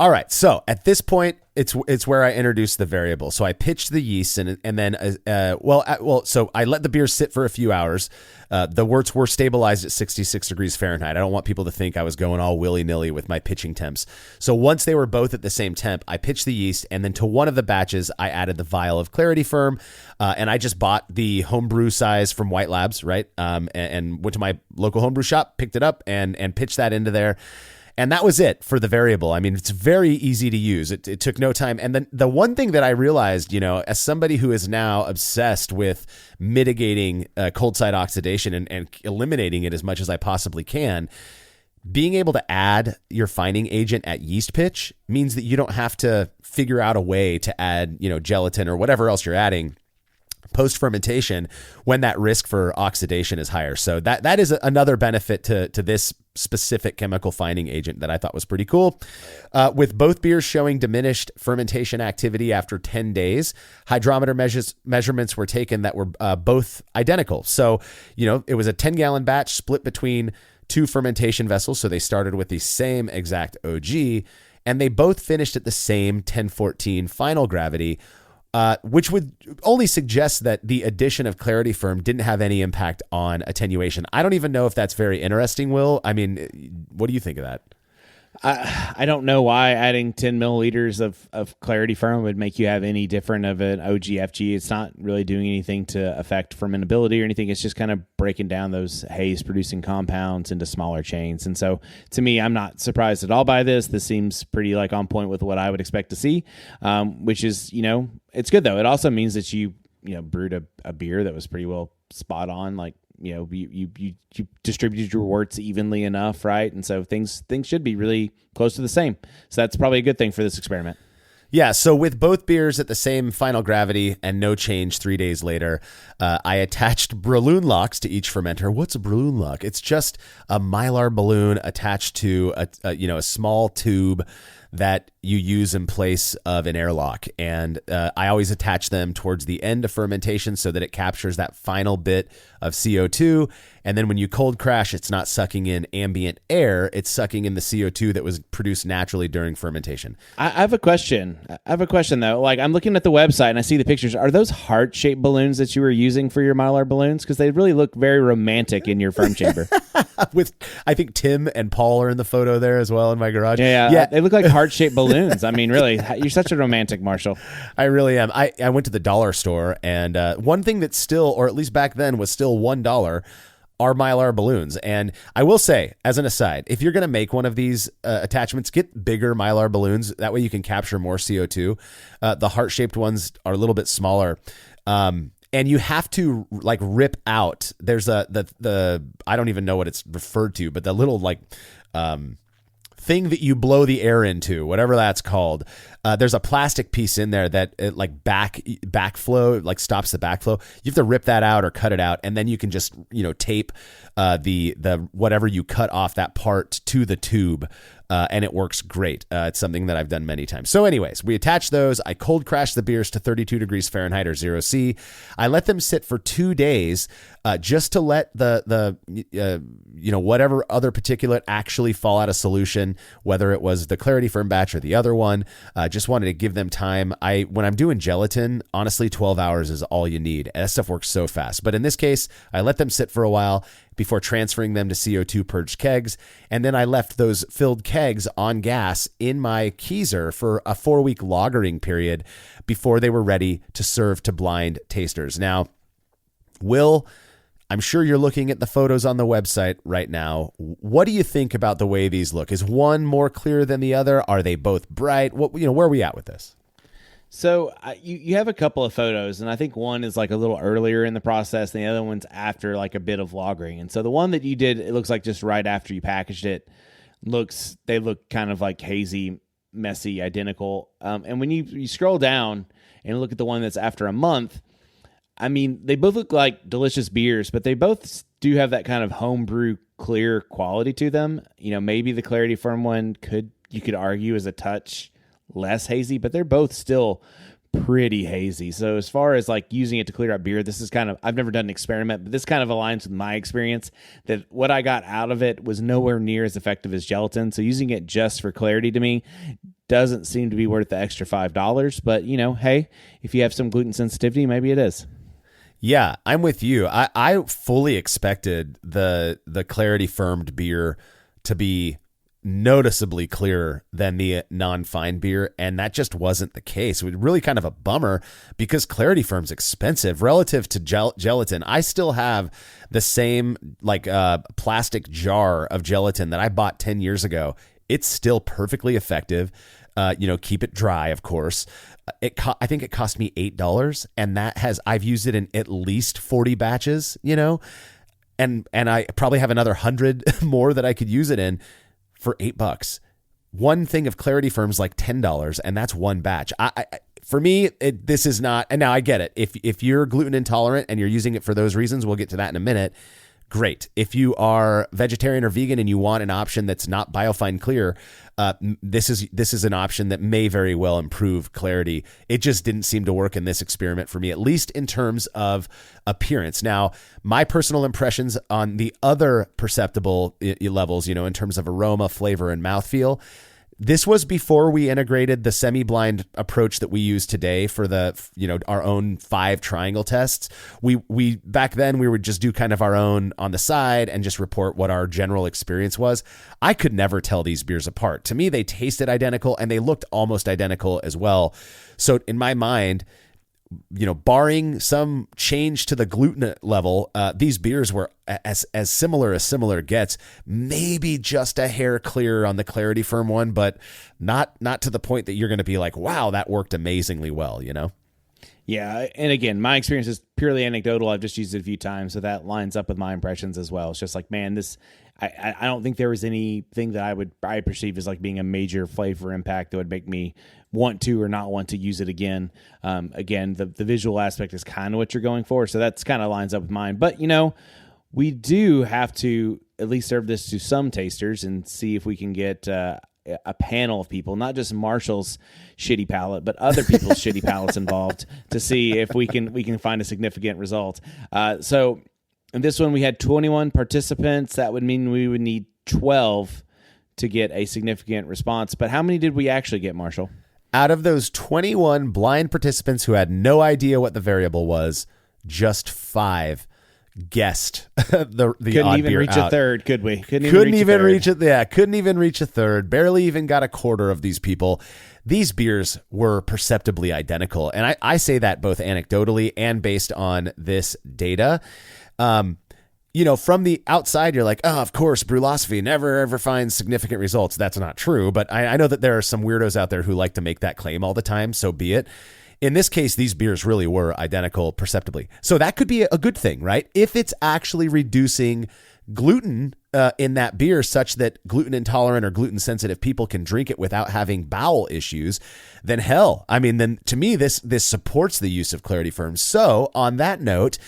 All right, so at this point, it's where I introduced the variable. So I pitched the yeast, and then so I let the beer sit for a few hours. The worts were stabilized at 66 degrees Fahrenheit. I don't want people to think I was going all willy-nilly with my pitching temps. So once they were both at the same temp, I pitched the yeast, and then to one of the batches, I added the vial of Clarity Ferm, and I just bought the homebrew size from White Labs, right? And went to my local homebrew shop, picked it up, and pitched that into there. And that was it for the variable. I mean, it's very easy to use. It took no time. And then the one thing that I realized, as somebody who is now obsessed with mitigating cold side oxidation and eliminating it as much as I possibly can, being able to add your fining agent at yeast pitch means that you don't have to figure out a way to add, gelatin or whatever else you're adding post-fermentation when that risk for oxidation is higher. So that is another benefit to this specific chemical fining agent that I thought was pretty cool. With both beers showing diminished fermentation activity after 10 days, hydrometer measurements were taken that were both identical. So, it was a 10-gallon batch split between two fermentation vessels. So they started with the same exact OG, and they both finished at the same 1014 final gravity, which would only suggest that the addition of Clarity Ferm didn't have any impact on attenuation. I don't even know if that's very interesting, Will. I mean, what do you think of that? I don't know why adding 10 milliliters of Clarity Ferm would make you have any different of an OGFG. It's not really doing anything to affect fermentability or anything. It's just kind of breaking down those haze-producing compounds into smaller chains. And so, to me, I'm not surprised at all by this. This seems pretty on point with what I would expect to see, which is, it's good, though. It also means that you brewed a beer that was pretty well spot on, you distributed your worts evenly enough, right? And so things should be really close to the same. So that's probably a good thing for this experiment. Yeah, so with both beers at the same final gravity and no change 3 days later, I attached balloon locks to each fermenter. What's a balloon lock? It's just a Mylar balloon attached to a small tube that you use in place of an airlock. And I always attach them towards the end of fermentation so that it captures that final bit of CO2. And then when you cold crash, it's not sucking in ambient air, it's sucking in the CO2 that was produced naturally during fermentation. I have a question. Though. Like, I'm looking at the website and I see the pictures. Are those heart-shaped balloons that you were using for your Mylar balloons? Because they really look very romantic in your ferm chamber. With, I think Tim and Paul are in the photo there as well in my garage. Yeah. They look like heart-shaped balloons. I mean, really, you're such a romantic, Marshall. I really am. I went to the dollar store, and one thing that's still, or at least back then was still $1, are Mylar balloons. And I will say, as an aside, if you're going to make one of these attachments, get bigger Mylar balloons. That way you can capture more CO2. The heart-shaped ones are a little bit smaller. And you have to like rip out. There's the I don't even know what it's referred to, but the little like thing that you blow the air into, whatever that's called. There's a plastic piece in there that it like backflow, like stops the backflow. You have to rip that out or cut it out, and then you can just tape the whatever you cut off that part to the tube. And it works great. It's something that I've done many times. So anyways, we attach those. I cold crash the beers to 32 degrees Fahrenheit or 0C. I let them sit for 2 days just to let the whatever other particulate actually fall out of solution, whether it was the Clarity Ferm batch or the other one. Just wanted to give them time. When I'm doing gelatin, honestly, 12 hours is all you need. And that stuff works so fast. But in this case, I let them sit for a while before transferring them to CO2 purged kegs. And then I left those filled kegs on gas in my keezer for a 4-week lagering period before they were ready to serve to blind tasters. Now, Will, I'm sure you're looking at the photos on the website right now. What do you think about the way these look? Is one more clear than the other? Are they both bright? Where are we at with this? So you have a couple of photos, and I think one is like a little earlier in the process, and the other one's after like a bit of lagering. And so the one that you did, it looks like just right after you packaged it, they look kind of like hazy, messy, identical. And when you scroll down and look at the one that's after a month, I mean, they both look like delicious beers, but they both do have that kind of homebrew clear quality to them. Maybe the Clarity Ferm one you could argue is a touch less hazy, but they're both still pretty hazy. So as far as like using it to clear out beer, this is kind of, I've never done an experiment, but this kind of aligns with my experience that what I got out of it was nowhere near as effective as gelatin. So using it just for clarity to me doesn't seem to be worth the extra $5. But hey, if you have some gluten sensitivity, maybe it is. Yeah, I'm with you. I fully expected the Clarity Fermed beer to be noticeably clearer than the non-fine beer, and that just wasn't the case. It was really kind of a bummer because Clarity Ferm's expensive relative to gelatin. I still have the same plastic jar of gelatin that I bought 10 years ago. It's still perfectly effective. Keep it dry, of course. I think it cost me $8, and I've used it in at least 40 batches, and I probably have another 100 more that I could use it in for $8. One thing of Clarity Ferm's like $10, and that's one batch. For me, this is not, and now I get it. If you're gluten intolerant and you're using it for those reasons, we'll get to that in a minute. Great. If you are vegetarian or vegan and you want an option that's not biofine clear, this is an option that may very well improve clarity. It just didn't seem to work in this experiment for me, at least in terms of appearance. Now, my personal impressions on the other perceptible levels, in terms of aroma, flavor, and mouthfeel, this was before we integrated the semi-blind approach that we use today for our own 5 triangle tests. We back then we would just do kind of our own on the side and just report what our general experience was. I could never tell these beers apart. To me, they tasted identical and they looked almost identical as well. So in my mind, barring some change to the gluten level, these beers were as similar gets, maybe just a hair clearer on the Clarity Ferm one, but not to the point that you're going to be like, wow, that worked amazingly well, Yeah, and again, my experience is purely anecdotal. I've just used it a few times, so that lines up with my impressions as well. It's just like, man, I don't think there was anything that I perceive as like being a major flavor impact that would make me want to or not want to use it again. Again, the visual aspect is kind of what you're going for, so that's kind of lines up with mine. But we do have to at least serve this to some tasters and see if we can get a panel of people, not just Marshall's shitty palate, but other people's shitty palates involved, to see if we can find a significant result. So in this one, we had 21 participants. That would mean we would need 12 to get a significant response. But how many did we actually get, Marshall? Out of those 21 blind participants who had no idea what the variable was, just 5 guessed the couldn't odd even beer reach out. a third, could we? Couldn't even reach it. Yeah, couldn't even reach a third. Barely even got a quarter of these people. These beers were perceptibly identical, and I say that both anecdotally and based on this data. From the outside, you're like, oh, of course, Brülosophy never ever finds significant results. That's not true, but I know that there are some weirdos out there who like to make that claim all the time. So be it. In this case, these beers really were identical perceptibly. So that could be a good thing, right? If it's actually reducing gluten in that beer such that gluten intolerant or gluten sensitive people can drink it without having bowel issues, then hell, then to me, this supports the use of Clarity Ferm. So on that note,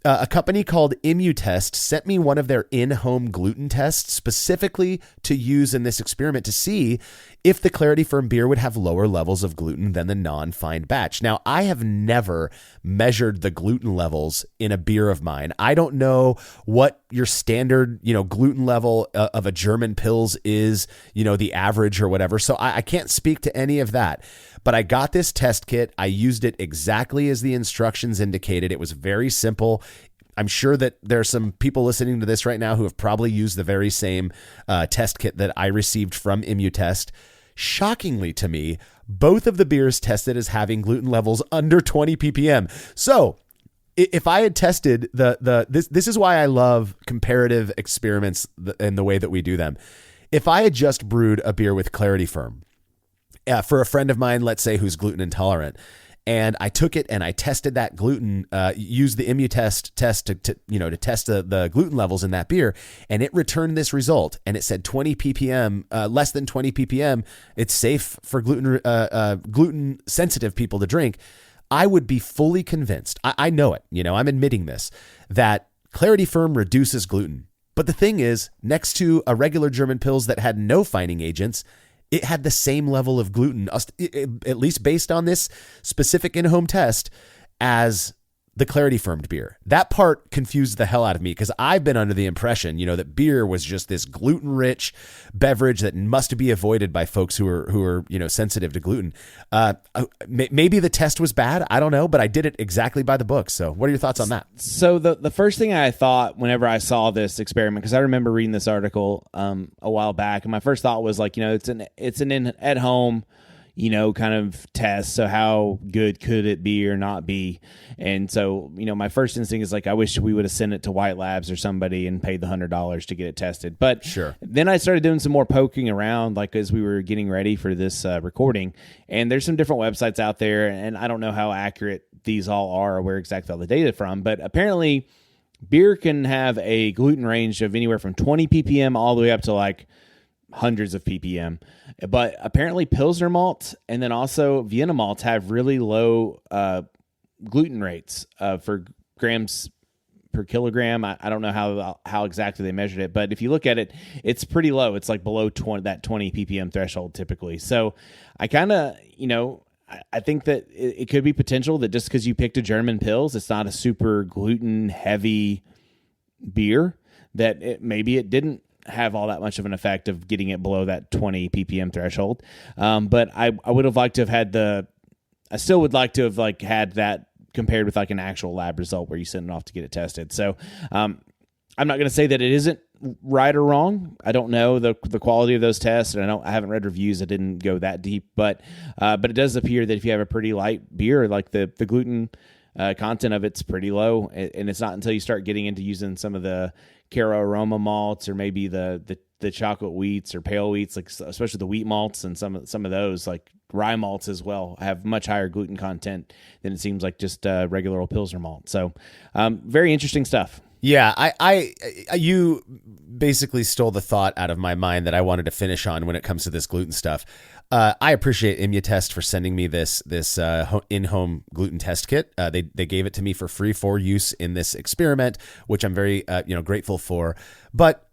a company called Immutest sent me one of their in-home gluten tests specifically to use in this experiment to see if the Clarity Ferm beer would have lower levels of gluten than the non-fine batch. Now, I have never measured the gluten levels in a beer of mine. I don't know what your standard, gluten level of a German Pils is, the average or whatever. So I can't speak to any of that. But I got this test kit. I used it exactly as the instructions indicated. It was very simple. I'm sure that there are some people listening to this right now who have probably used the very same test kit that I received from Immutest. Shockingly to me, both of the beers tested as having gluten levels under 20 ppm. So if I had tested this is why I love comparative experiments and the way that we do them. If I had just brewed a beer with Clarity Ferm, for a friend of mine, let's say, who's gluten intolerant, and I took it and I tested that gluten, used the Immutest test to test the gluten levels in that beer, and it returned this result, and it said 20 ppm, less than 20 ppm, it's safe for gluten sensitive people to drink. I would be fully convinced. I know it. I'm admitting this, that Clarity Ferm reduces gluten. But the thing is, next to a regular German Pils that had no fining agents, it had the same level of gluten, at least based on this specific in-home test, as the Clarity Fermed beer. That part confused the hell out of me because I've been under the impression, that beer was just this gluten-rich beverage that must be avoided by folks who are sensitive to gluten. Maybe the test was bad. I don't know, but I did it exactly by the book. So what are your thoughts on that? So the first thing I thought whenever I saw this experiment, because I remember reading this article a while back, and my first thought was like, it's an at home kind of test. So how good could it be or not be? And so, my first instinct is like, I wish we would have sent it to White Labs or somebody and paid the $100 to get it tested. But sure. Then I started doing some more poking around, like as we were getting ready for this recording. And there's some different websites out there, and I don't know how accurate these all are or where exactly all the data from, but apparently beer can have a gluten range of anywhere from 20 ppm all the way up to like hundreds of ppm. But apparently Pilsner malt and then also Vienna malts have really low gluten rates for grams per kilogram. I don't know how exactly they measured it, but if you look at it, it's pretty low. It's like below 20 ppm threshold typically. So I kind of, I think that it could be potential that just because you picked a German Pils, it's not a super gluten heavy beer, that maybe it didn't have all that much of an effect of getting it below that 20 ppm threshold. But I would have liked to have had I still would like to have like had that compared with like an actual lab result where you send it off to get it tested. So I'm not going to say that it isn't right or wrong. I don't know the quality of those tests, and I haven't read reviews. I didn't go that deep, but it does appear that if you have a pretty light beer, like the gluten content of it's pretty low, and it's not until you start getting into using some of the Caro aroma malts or maybe the chocolate wheats or pale wheats, like especially the wheat malts and some of those like rye malts as well have much higher gluten content than it seems like just regular old Pilsner malt. So very interesting stuff. Yeah, you basically stole the thought out of my mind that I wanted to finish on when it comes to this gluten stuff. I appreciate Immutest for sending me this in-home gluten test kit. They gave it to me for free for use in this experiment, which I'm very grateful for. But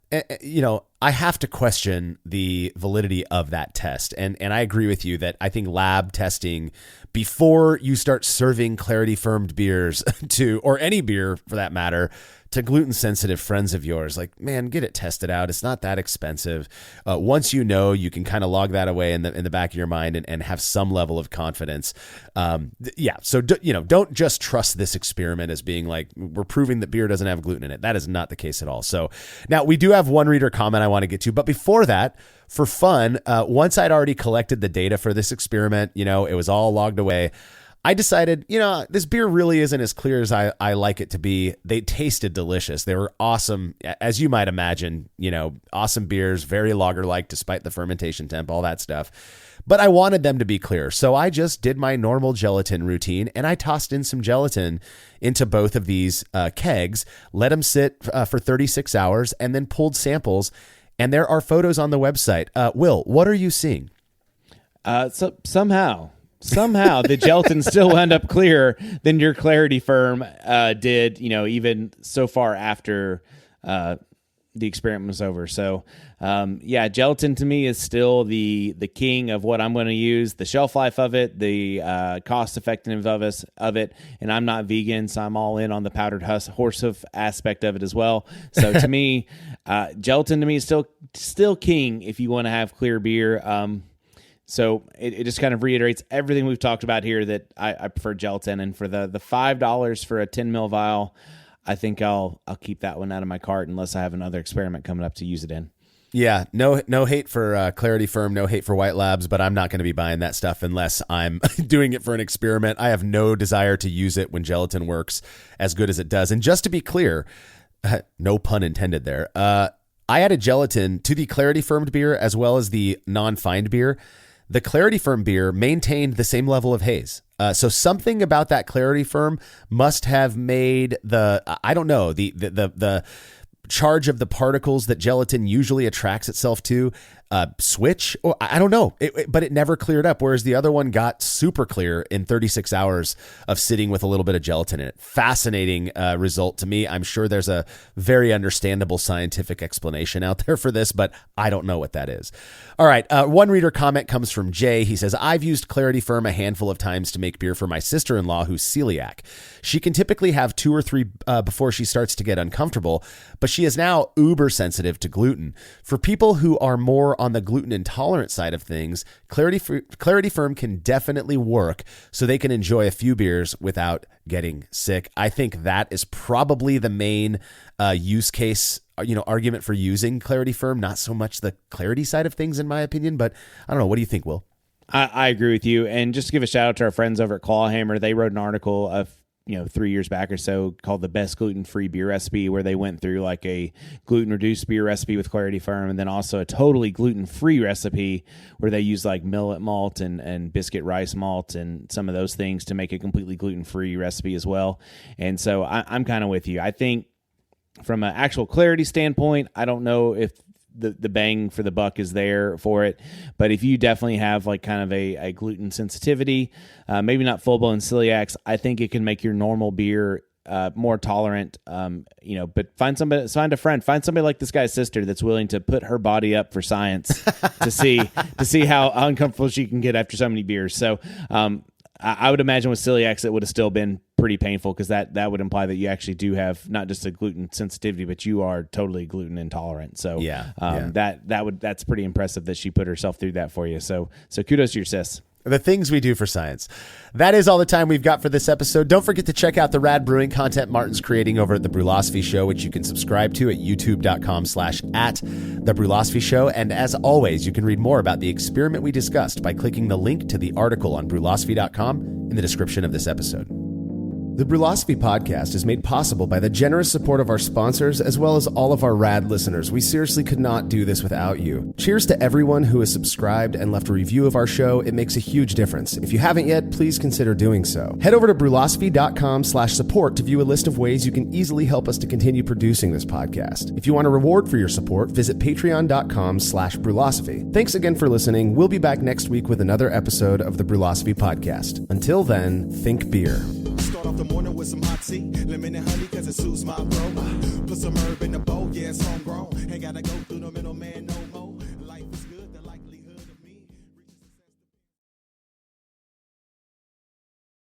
I have to question the validity of that test. And I agree with you that I think lab testing before you start serving Clarity Fermed beers to, or any beer for that matter, to gluten-sensitive friends of yours, like, man, get it tested out. It's not that expensive. Once you know, you can kind of log that away in the back of your mind and have some level of confidence. So don't just trust this experiment as being like, we're proving that beer doesn't have gluten in it. That is not the case at all. So now we do have one reader comment I want to get to, but before that, for fun, once I'd already collected the data for this experiment, it was all logged away. I decided, this beer really isn't as clear as I like it to be. They tasted delicious. They were awesome, as you might imagine, awesome beers, very lager-like despite the fermentation temp, all that stuff. But I wanted them to be clear. So I just did my normal gelatin routine, and I tossed in some gelatin into both of these kegs, let them sit for 36 hours, and then pulled samples. And there are photos on the website. Will, what are you seeing? Somehow the gelatin still wound up clearer than your Clarity Ferm did, even so far after the experiment was over. So, gelatin to me is still the king of what I'm going to use, the shelf life of it, the cost effectiveness of it. And I'm not vegan, so I'm all in on the powdered horsehoof aspect of it as well. So to me, gelatin to me is still king if you want to have clear beer. So it just kind of reiterates everything we've talked about here, that I prefer gelatin. And for the $5 for a 10 ml vial, I think I'll keep that one out of my cart unless I have another experiment coming up to use it in. Yeah, no hate for Clarity Ferm, no hate for White Labs, but I'm not going to be buying that stuff unless I'm doing it for an experiment. I have no desire to use it when gelatin works as good as it does. And just to be clear, no pun intended there, I added gelatin to the Clarity Fermed beer as well as the non-fined beer. The Clarity Ferm beer maintained the same level of haze. So something about that Clarity Ferm must have made the charge of the particles that gelatin usually attracts itself to switch. Or I don't know, but it never cleared up. Whereas the other one got super clear in 36 hours of sitting with a little bit of gelatin in it. Fascinating result to me. I'm sure there's a very understandable scientific explanation out there for this, but I don't know what that is. All right. One reader comment comes from Jay. He says, I've used Clarity Ferm a handful of times to make beer for my sister-in-law who's celiac. She can typically have 2 or 3 before she starts to get uncomfortable, but she is now uber sensitive to gluten. For people who are more on the gluten intolerant side of things, Clarity Ferm can definitely work so they can enjoy a few beers without getting sick. I think that is probably the main use case, argument for using Clarity Ferm, not so much the clarity side of things in my opinion, but I don't know. What do you think, Will? I agree with you. And just to give a shout out to our friends over at Clawhammer, they wrote an article of 3 years back or so called The Best Gluten-Free Beer Recipe, where they went through like a gluten-reduced beer recipe with Clarity Ferm, and then also a totally gluten-free recipe where they use like millet malt and biscuit rice malt and some of those things to make a completely gluten-free recipe as well. And so I'm kind of with you. I think from an actual clarity standpoint, I don't know if the bang for the buck is there for it, but if you definitely have like kind of a gluten sensitivity, maybe not full blown celiacs, I think it can make your normal beer more tolerant. But find a friend, find somebody like this guy's sister that's willing to put her body up for science to see how uncomfortable she can get after so many beers. So I would imagine with celiacs, it would have still been pretty painful, because that would imply that you actually do have not just a gluten sensitivity, but you are totally gluten intolerant. So that's pretty impressive that she put herself through that for you. So kudos to your sis. The things we do for science. That is all the time we've got for this episode. Don't forget to check out the rad brewing content Martin's creating over at The Brülosophy Show, which you can subscribe to at youtube.com/@The Show. And as always, you can read more about the experiment we discussed by clicking the link to the article on Brülosophy.com in the description of this episode. The Brülosophy podcast is made possible by the generous support of our sponsors, as well as all of our rad listeners. We seriously could not do this without you. Cheers to everyone who has subscribed and left a review of our show. It makes a huge difference. If you haven't yet, please consider doing so. Head over to Brülosophy.com/support to view a list of ways you can easily help us to continue producing this podcast. If you want a reward for your support, visit Patreon.com/Brülosophy. Thanks again for listening. We'll be back next week with another episode of the Brülosophy podcast. Until then, think beer. off the morning with some hot tea. Lemon and honey, cause it suits my throat. Put some herb in the bowl, yeah, it's homegrown. Ain't gotta go through the middleman, no